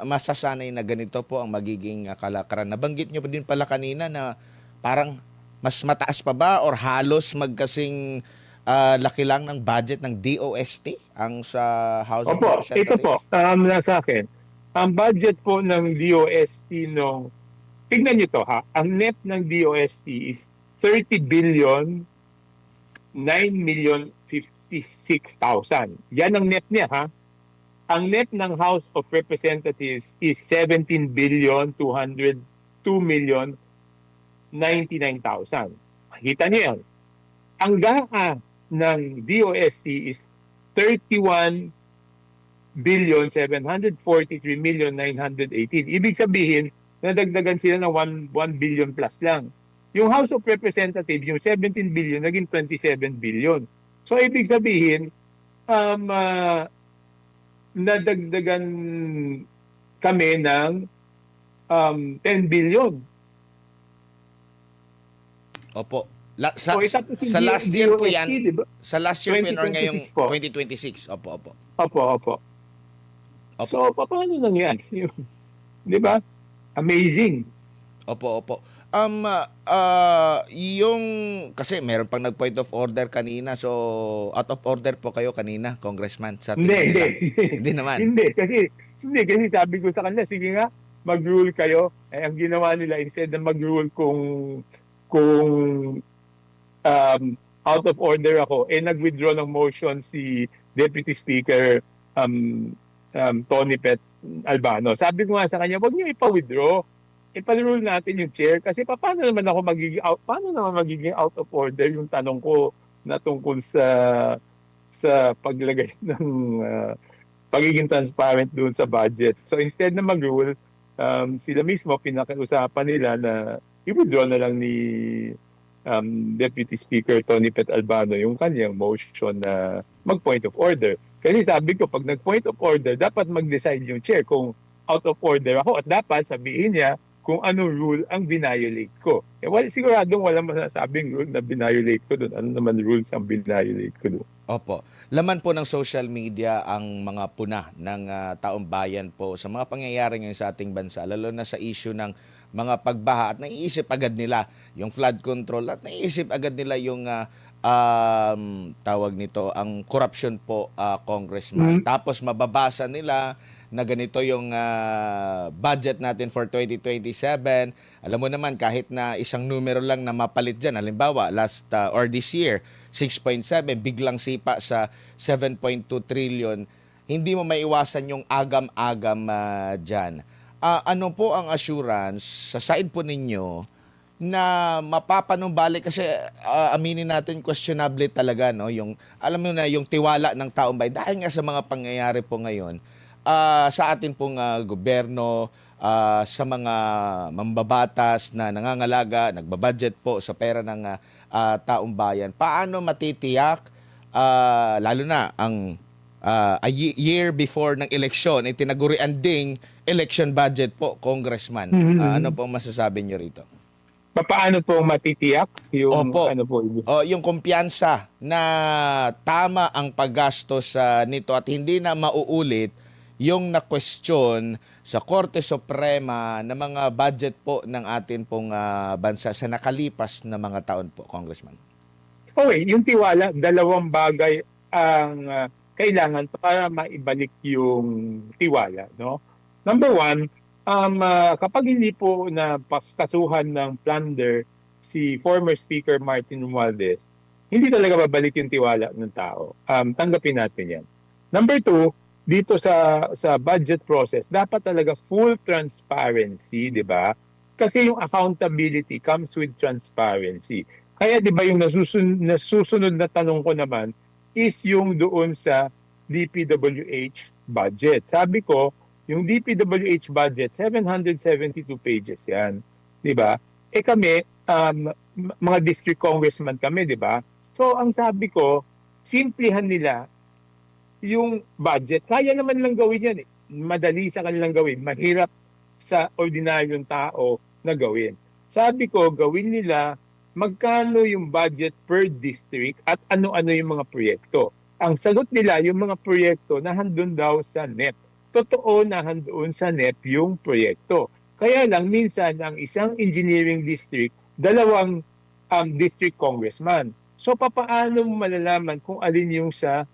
masasanay na ganito po ang magiging kalakaran? Nabanggit nyo pa din pala kanina na parang mas mataas pa ba or halos magkasing laki lang ng budget ng DOST ang sa House of Opo, Representatives? ito po, nasa akin. Ang budget po ng DOST tignan nyo to ha, ang net ng DOST is 30 billion 9,056,000. Yan ang net niya ha. Ang net ng House of Representatives is 17 billion 202 million 99,000. Makita niyo yan. Ang GAA ng DOST is 31 billion 743 million 918. Ibig sabihin, nadagdagan sila ng 1 billion plus lang. Yung House of Representatives, yung 17 billion, naging 27 billion. So, ibig sabihin, nadagdagan kami ng 10 billion. Opo. So, Sa last year po yan, diba? sa last year po yan or ngayong 2026 po. 2026. Opo. Opo. So, paano nangyari yun? Di ba? Amazing. Opo. Yung kasi meron pang nag-point of order kanina, so out of order po kayo kanina, Congressman, sa tingin nila. Hindi naman. Hindi kasi sabi ko sa kanila, sige nga, mag-rule kayo. Ang ginawa nila, instead na mag-rule kung out of order ako, nag-withdraw ng motion si Deputy Speaker Tony Pet Albano. Sabi ko nga sa kanya, wag niyo ipa-withdraw. Ipa-rule natin yung chair kasi paano naman magiging out of order yung tanong ko na tungkol sa paglagay ng pagiging transparent doon sa budget. So instead na mag-rule, sila mismo pinakiusapan nila na i-withdraw na lang ni Deputy Speaker Tony Pet Albano yung kanyang motion na mag-point of order. Kasi sabi ko, pag nag-point of order, dapat mag-decide yung chair kung out of order ako at dapat sabihin niya kung anong rule ang binayolate ko. Siguradong walang masasabing rule na binayolate ko doon. Ano naman rules ang binayolate ko doon? Opo. Laman po ng social media ang mga puna ng taong bayan po sa mga pangyayari ngayon sa ating bansa, lalo na sa issue ng mga pagbaha at naiisip agad nila yung flood control at naiisip agad nila yung tawag nito, ang corruption po, Congressman. Tapos mababasa nila na ganito yung budget natin for 2027. Alam mo naman, kahit na isang numero lang na mapalit dyan, halimbawa, last or this year, 6.7, biglang sipa sa 7.2 trillion, hindi mo maiwasan yung agam-agam dyan. Ano po ang assurance sa side po ninyo na mapapanumbalik kasi aminin natin questionable talaga no yung alam mo na yung tiwala ng taong bayan dahil nga sa mga pangyayari po ngayon sa atin pong gobyerno, sa mga mambabatas na nangangalaga, nagbabudget po sa pera ng taong bayan. Paano matitiyak lalo na ang a year before ng eleksyon, tinagurian ding election budget po, Congressman. Ano po masasabi niyo rito? Paano po matitiyak yung Opo. ano po? Yung kumpiyansa na tama ang paggastos nito at hindi na mauulit yung na-question sa Korte Suprema na mga budget po ng atin pong bansa sa nakalipas na mga taon po, Congressman. Okay, yung tiwala, dalawang bagay ang kailangan para maibalik yung tiwala, no? Number one, kapag hindi po na kasuhan ng plunder si former Speaker Martin Romualdez, hindi talaga babalik yung tiwala ng tao. Tanggapin natin yan. Number two, dito sa budget process, dapat talaga full transparency, di ba? Kasi yung accountability comes with transparency. Kaya di ba yung nasusunod na tanong ko naman is yung doon sa DPWH budget. Sabi ko, yung DPWH budget, 772 pages yan. Di ba? Kami, mga district congressman kami, di ba? So, ang sabi ko, simplihan nila yung budget. Kaya naman lang gawin yan. Madali sa kanilang gawin. Mahirap sa ordinaryong tao na gawin. Sabi ko, gawin nila magkano yung budget per district at ano-ano yung mga proyekto. Ang sagot nila, yung mga proyekto na handun daw sa NEP. Totoo na handun sa NEP yung proyekto. Kaya lang minsan ang isang engineering district, dalawang district congressman. So papaano mo malalaman kung alin yung sa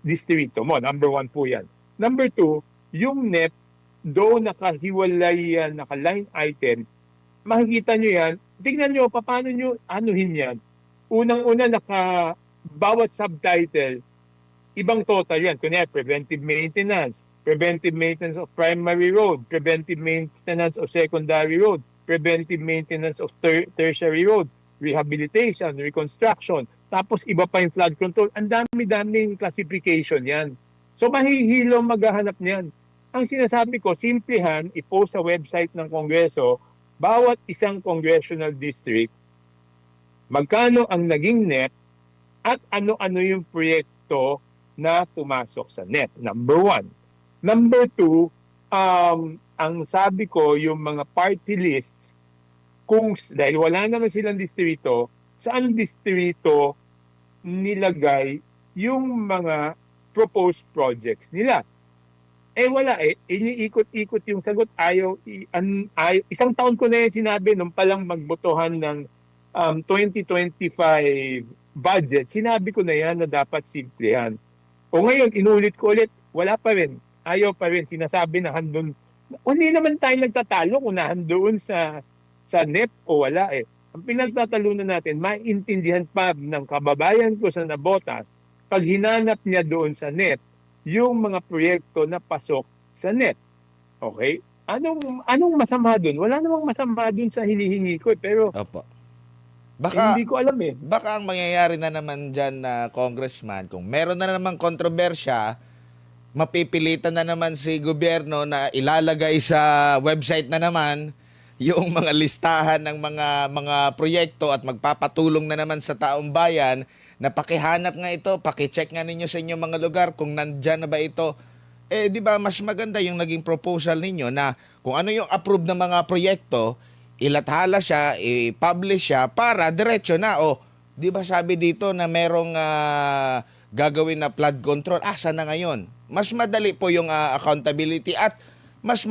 distrito mo? Number one po yan. Number two, yung NEP, though nakahiwalay yan, naka-line item, makikita nyo yan, tignan nyo, paano nyo anuhin yan. Unang-una, bawat subtitle, ibang total yan. Kunya, preventive maintenance of primary road, preventive maintenance of secondary road, preventive maintenance of tertiary road, rehabilitation, reconstruction, tapos iba pa yung flood control. Ang dami-daming classification yan. So mahihilo maghahanap niyan. Ang sinasabi ko, simplihan, i-post sa website ng Kongreso, bawat isang congressional district, magkano ang naging NEP at ano-ano yung proyekto na pumasok sa NEP. Number one. Number two, ang sabi ko, yung mga party list, dahil wala naman silang distrito, saan distrito nilagay yung mga proposed projects nila? Wala iniikot-ikot yung sagot. Isang taon ko na yung sinabi nung palang magbotohan ng 2025 budget, sinabi ko na yan na dapat simplihan. O ngayon, inulit ko ulit, wala pa rin. Ayaw pa rin. Sinasabi na handun. Hindi naman tayo nagtatalo kung nahandoon sa NEP o wala Ang pinagtatalunan natin, maintindihan pa ng kababayan ko sa nabotas, pag hinanap niya doon sa NEP, yung mga proyekto na pasok sa NEP. Okay? Anong masama doon? Wala namang masama doon sa hinihingi ko. Pero Opo. Baka, hindi ko alam Baka ang mangyayari na naman dyan na congressman, kung meron na naman kontrobersya, mapipilitan na naman si gobyerno na ilalagay sa website na naman yung mga listahan ng mga proyekto at magpapatulong na naman sa taong bayan na pakihanap nga ito, pakicheck nga ninyo sa inyong mga lugar kung nandyan na ba ito. Di ba mas maganda yung naging proposal ninyo na kung ano yung approved na mga proyekto, ilathala siya, i-publish siya para diretso na. Di ba sabi dito na merong gagawin na flood control? Asa na ngayon? Mas madali po yung accountability at mas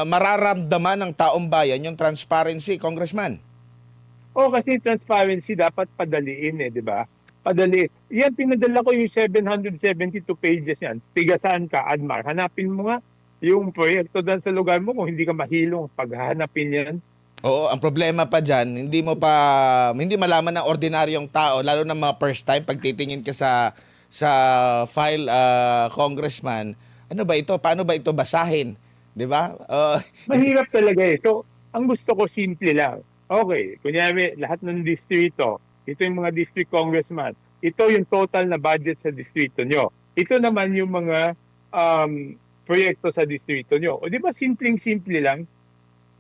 mararamdaman ng taong bayan yung transparency, Congressman. Kasi transparency dapat padaliin di ba? Padali. Yan, pinadala ko yung 772 pages yan. Tiga saan ka, Admar? Hanapin mo nga yung proyekto dyan sa lugar mo kung hindi ka mahilong paghahanapin yan. Oo, ang problema pa dyan, hindi malaman ng ordinaryong tao, lalo na mga first time, pag titingin ka sa file, Congressman, ano ba ito? Paano ba ito basahin? Di ba? Mahirap talaga So, ang gusto ko simple lang. Okay, kunyari, lahat ng distrito, ito yung mga district congressman, ito yung total na budget sa distrito nyo. Ito naman yung mga proyekto sa distrito nyo. O di ba simpleng-simple lang?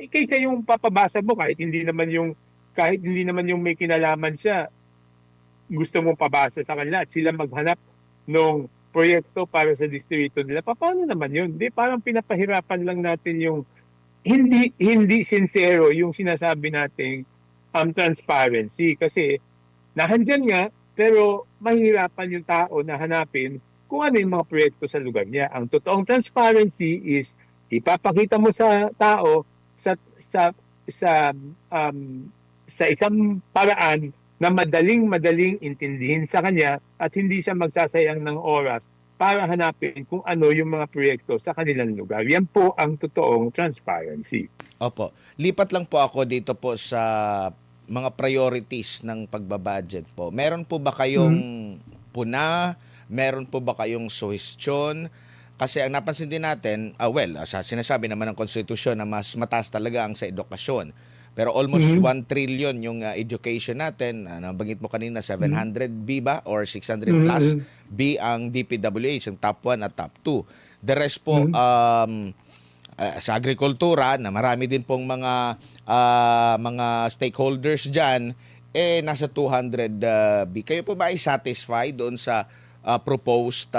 Kaysa yung papabasa mo kahit hindi naman yung may kinalaman siya, gusto mong pabasa sa kanila at sila maghanap ng proyekto para sa distrito nila. Paano naman yun? Di parang pinapahirapan lang natin yung hindi sincero yung sinasabi nating transparency kasi nahandyan nga pero mahirapan yung tao na hanapin kung ano yung mga proyekto sa lugar niya. Ang totoong transparency is ipapakita mo sa tao sa sa sa sa isang paraan na madaling intindihin sa kanya at hindi siya magsasayang ng oras para hanapin kung ano yung mga proyekto sa kanilang lugar. Yan po ang totoong transparency. Opo. Lipat lang po ako dito po sa mga priorities ng pagbabudget po. Meron po ba kayong puna? Meron po ba kayong suhestyon? Kasi ang napansin din natin, sa sinasabi naman ng konstitusyon na mas mataas talaga ang sa edukasyon. Pero almost 1 trillion yung education natin. Nabanggit mo kanina, 700 B ba? Or 600 plus B ang DPWH, ang top 1 at top 2. The rest po, sa agrikultura, na marami din pong mga stakeholders dyan, nasa 200 B. Kayo po ba ay satisfied doon sa proposed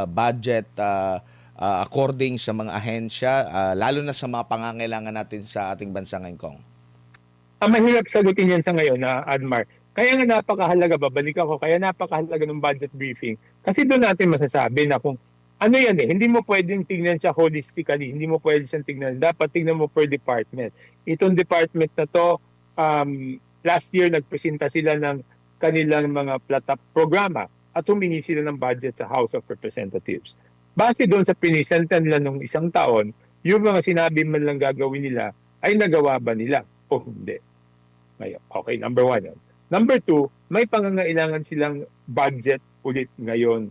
budget according sa mga ahensya, lalo na sa mga pangangailangan natin sa ating bansa ngayon, Kong? Mahirap sagutin yan sa ngayon, Admar. Kaya nga napakahalaga, babalik ako, kaya napakahalaga ng budget briefing. Kasi doon natin masasabi na kung ano yan hindi mo pwedeng tignan siya holistically, hindi mo pwedeng siyang tignan. Dapat tignan mo per department. Itong department na to, last year nagpresenta sila ng kanilang mga programa at humingi sila ng budget sa House of Representatives. Base doon sa pinisenta nila nung isang taon, yung mga sinabi man lang gagawin nila, ay nagawa ba nila o hindi? Ngayon, okay, number 1 yan. Number 2, may pangangailangan silang budget ulit ngayong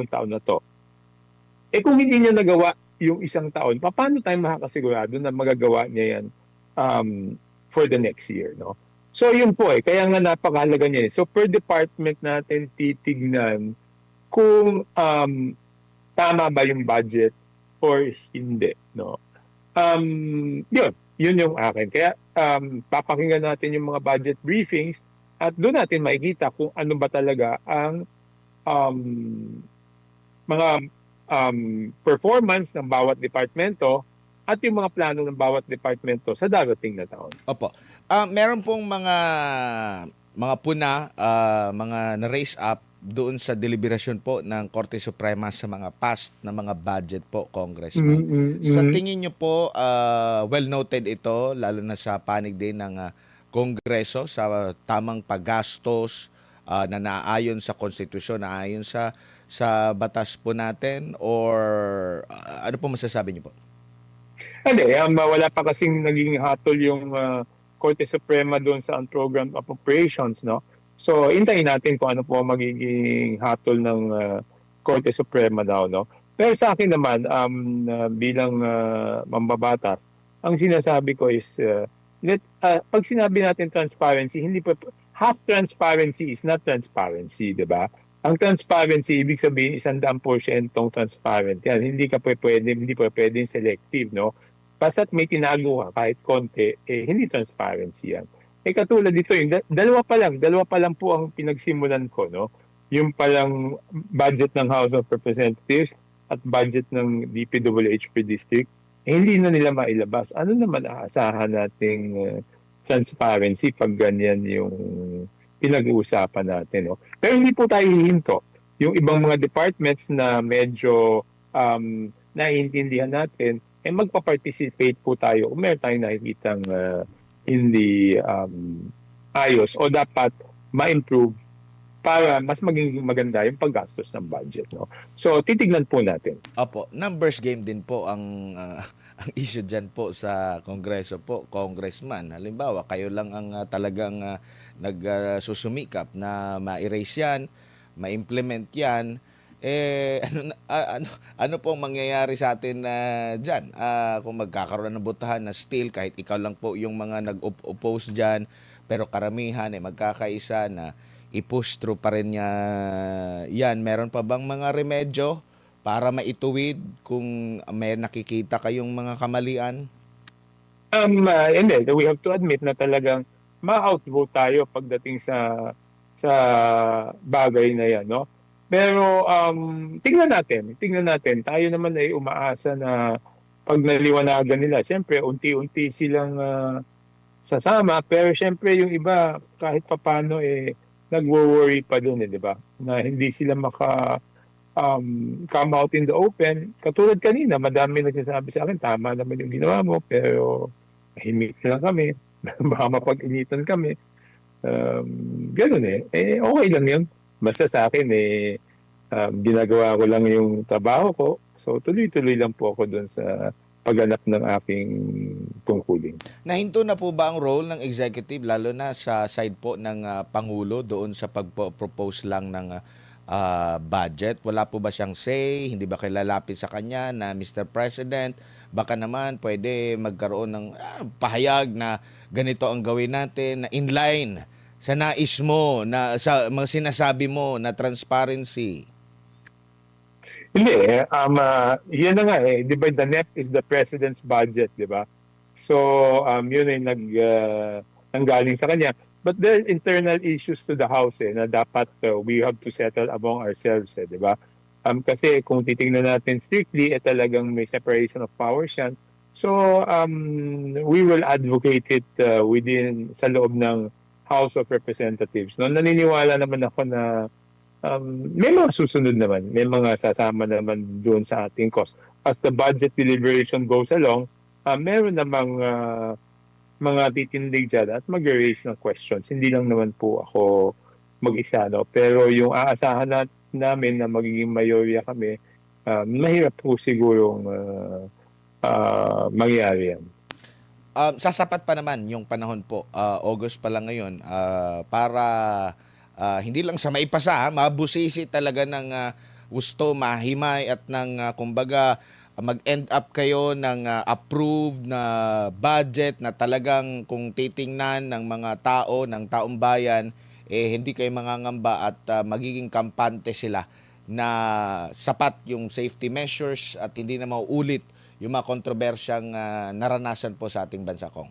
taon na to. Kung hindi niya nagawa yung isang taon, paano tayo makakasigurado na magagawa niya yan for the next year, no? So yun po kaya nga napakahalaga niya. So per department natin titignan kung tama ba yung budget or hindi, no? Yun yung akin. Kaya papakinggan natin yung mga budget briefings at doon natin makikita kung ano ba talaga ang mga performance ng bawat departamento at yung mga plano ng bawat departamento sa darating na taon. Opo. Meron pong mga puna, mga na-raise up doon sa deliberasyon po ng Korte Suprema sa mga past na mga budget po, Congressman. Sa tingin nyo po, well noted ito, lalo na sa panig din ng Kongreso sa tamang paggastos na naayon sa konstitusyon, naayon sa batas po natin, or ano po masasabi niyo po? Hindi, wala pa kasing naging hatol yung Korte Suprema doon sa unprogrammed appropriations, no? So, hintayin natin kung ano po magiging hatol ng Korte Suprema daw, no? Pero sa akin naman, bilang mambabatas, ang sinasabi ko is, pag sinabi natin transparency, hindi pa, half transparency is not transparency, di ba? Ang transparency, ibig sabihin, 100% transparent. Yan, hindi pwedeng selective, no? Basta't may tinago ka kahit konti, hindi transparency yan. Katulad dito, dalawa pa lang po ang pinagsimulan ko, no? Yung palang budget ng House of Representatives at budget ng DPWH per district, hindi na nila mailabas. Ano naman aasahan nating transparency pag ganyan yung pinag-uusapan natin, no? Pero hindi po tayo hihinto. Yung ibang mga departments na medyo naiintindihan natin, magpa-participate po tayo kung meron tayong nakikitang hindi ayos o dapat ma-improve para mas maging maganda yung paggastos ng budget, no? So titignan po natin. Opo, numbers game din po ang issue dyan po sa Kongreso po, Congressman. Halimbawa, kayo lang ang talagang nagsusumikap na ma-erase yan, ma-implement yan. Ano pong mangyayari sa atin dyan? Kung magkakaroon ng botohan na still, kahit ikaw lang po yung mga nag-oppose dyan, pero karamihan magkakaisa na i-push through pa rin yan. Meron pa bang mga remedyo para maituwid kung may nakikita kayong mga kamalian? Hindi. We have to admit na talagang ma-outvote tayo pagdating sa bagay na yan, no? Pero tingnan natin. Tayo naman ay umaasa na pag naliwanagan nila, siyempre unti-unti silang sasama, pero siyempre yung iba kahit papano nagwo-worry pa doon, di ba? Na hindi sila come out in the open. Katulad kanina, madami nagsasabi sa akin, tama naman yung ginawa mo, pero tahimik lang kami. Baka mapag-initan kami. Ganun okay lang yun. Basta sa akin ginagawa ko lang yung trabaho ko. So tuloy-tuloy lang po ako doon sa pagganap ng aking tungkulin. Nahinto na po ba ang role ng executive lalo na sa side po ng Pangulo doon sa pag-propose lang ng budget? Wala po ba siyang say? Hindi ba kayo lalapit sa kanya na Mr. President, baka naman pwede magkaroon ng pahayag na ganito ang gawin natin na inline sa nais mo, na sa mga sinasabi mo na transparency? Hindi yan na nga di ba, the net is the president's budget, di ba? So, yun ay nanggaling sa kanya. But there are internal issues to the House na dapat we have to settle among ourselves, di ba? Kasi kung titingnan natin strictly, talagang may separation of powers yan. So, we will advocate it sa loob ng House of Representatives. No, naniniwala naman ako na may mga susunod naman, may mga sasama naman doon sa ating cause. As the budget deliberation goes along, meron namang mga titindig dyan at mag-raise ng questions. Hindi lang naman po ako mag-isa, no? Pero yung aasahan namin na magiging mayorya kami, mahirap po sigurong mangyari yan. Sasapat pa naman yung panahon po, August pa lang ngayon, para hindi lang sa maipasa, mabusisi talaga ng gusto, mahimay at ng kumbaga mag-end up kayo ng approved na budget na talagang kung titingnan ng mga tao, ng taong bayan, hindi kayo mangangamba at magiging kampante sila na sapat yung safety measures at hindi na mauulit yung mga kontrobersyang naranasan po sa ating bansa, Kong.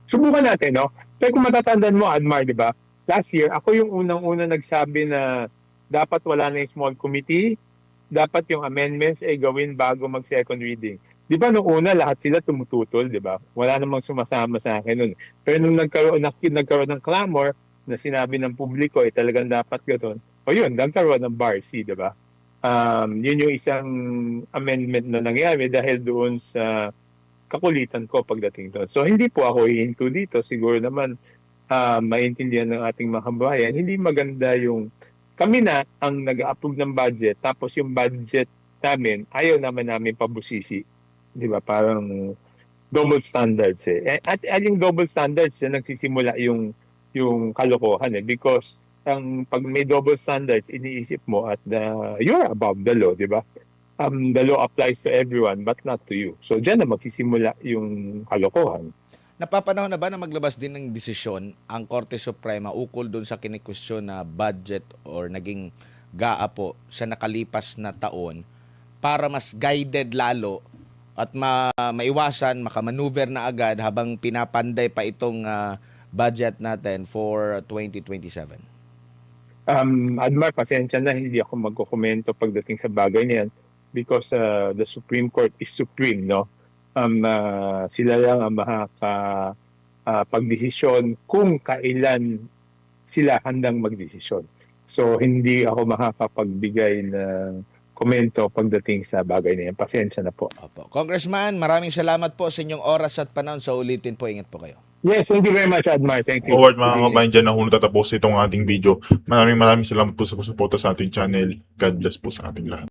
Subukan natin, no? Pero kung matatandaan mo, Admar, di ba? Last year, ako yung unang-una nagsabi na dapat wala na yung small committee, dapat yung amendments gawin bago mag-second reading. Di ba nung una, lahat sila tumututol, di ba? Wala namang sumasama sa akin nun. Pero nung nagkaroon ng clamor na sinabi ng publiko, talagang dapat gano'n. O yun, nagkaroon ng BARC, di ba? Yun yung isang amendment na nangyari dahil doon sa kakulitan ko pagdating doon. So hindi po ako hihinto dito. Siguro naman maintindihan ng ating mga kabayan, hindi maganda yung kami na ang nag-approve ng budget tapos yung budget namin, ayaw namin pabusisi. Di ba? Parang double standards At yung double standards nagsisimula yung kalokohan because pag may double standards, iniisip mo at you're above the law, di ba? The law applies to everyone but not to you. So, dyan na magsisimula yung kalokohan. Napapanahon na ba na maglabas din ng desisyon ang Korte Suprema ukol doon sa kinikwestiyon na budget or naging GAA po sa nakalipas na taon para mas guided lalo at maiwasan, makamaneuver na agad habang pinapanday pa itong budget natin for 2027? Admar, pasensya na, hindi ako magkukomento pagdating sa bagay niyan because the Supreme Court is supreme, no? Sila lang ang makakapagdesisyon kung kailan sila handang magdesisyon. So, hindi ako makakapagbigay ng komento pagdating sa bagay na yan. Pasensya na po. Opo. Congressman, maraming salamat po sa inyong oras at panahon. Sa ulitin po, ingat po kayo. Yes, thank you very much, Admar. Thank you. Forward mga kabayan dyan na tatapos itong ating video. Maraming salamat po sa suporta sa ating channel. God bless po sa ating lahat.